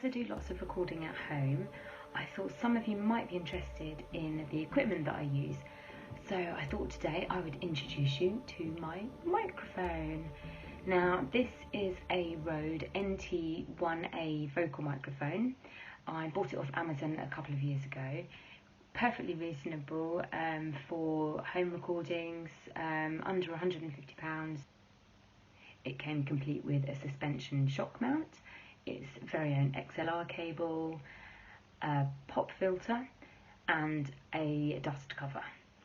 As I do lots of recording at home, I thought some of you might be interested in the equipment that I use. So I thought today I would introduce you to my microphone. Now this is a Rode NT1-A vocal microphone. I bought it off Amazon a couple of years ago. Perfectly reasonable for home recordings, under £150. It came complete with a suspension shock mount, its very own XLR cable, a pop filter and a dust cover.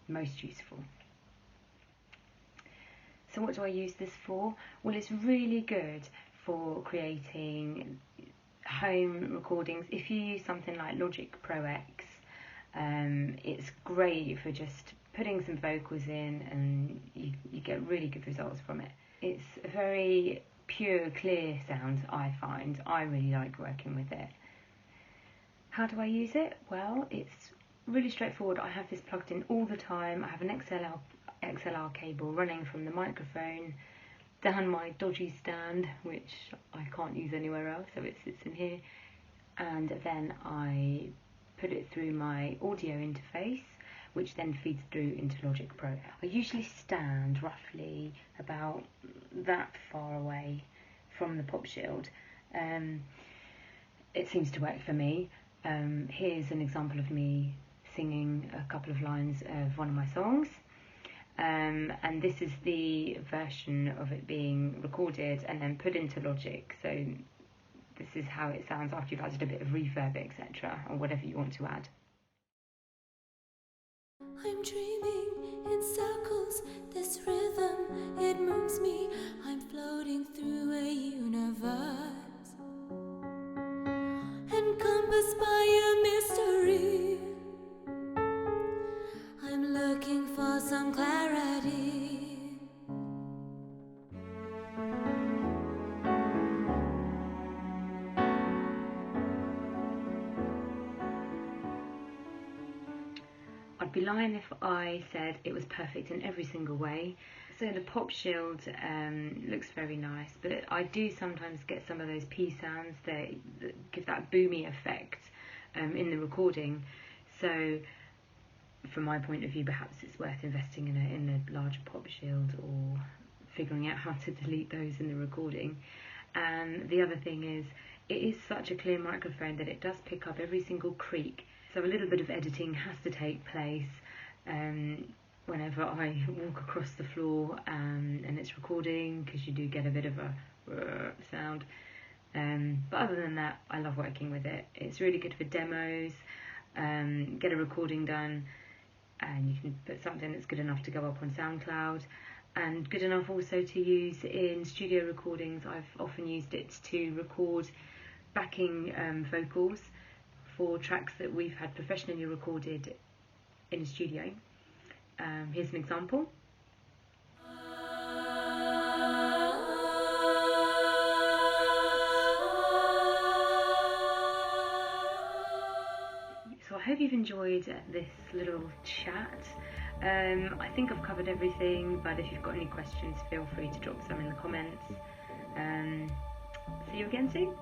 Most useful. So what do I use this for? Well, it's really good for creating home recordings. If you use something like Logic Pro X, it's great for just putting some vocals in and you get really good results from it. It's a very pure, clear sound, I find. I really like working with it. How do I use it? Well, it's really straightforward. I have this plugged in all the time. I have an XLR cable running from the microphone down my dodgy stand, which I can't use anywhere else, so it sits in here. And then I put it through my audio interface, which then feeds through into Logic Pro. I usually stand roughly about that far away from the pop shield. It seems to work for me. Here's an example of me singing a couple of lines of one of my songs. And this is the version of it being recorded and then put into Logic. So this is how it sounds after you've added a bit of reverb, etc., or whatever you want to add. I'm dreaming in circles, this rhythm, it moves me. I'm floating through a universe, encompassed by a mystery. I'm looking for some clarity. I'd be lying if I said it was perfect in every single way. So the pop shield looks very nice, but I do sometimes get some of those P sounds that give that boomy effect in the recording. So from my point of view, perhaps it's worth investing in a larger pop shield or figuring out how to delete those in the recording. And the other thing is, it is such a clear microphone that it does pick up every single creak. So a little bit of editing has to take place whenever I walk across the floor and it's recording, because you do get a bit of a sound. But other than that, I love working with it. It's really good for demos, get a recording done, and you can put something that's good enough to go up on SoundCloud, and good enough also to use in studio recordings. I've often used it to record backing vocals for tracks that we've had professionally recorded in a studio. Here's an example. So I hope you've enjoyed this little chat. I think I've covered everything, but if you've got any questions, feel free to drop some in the comments. See you again soon.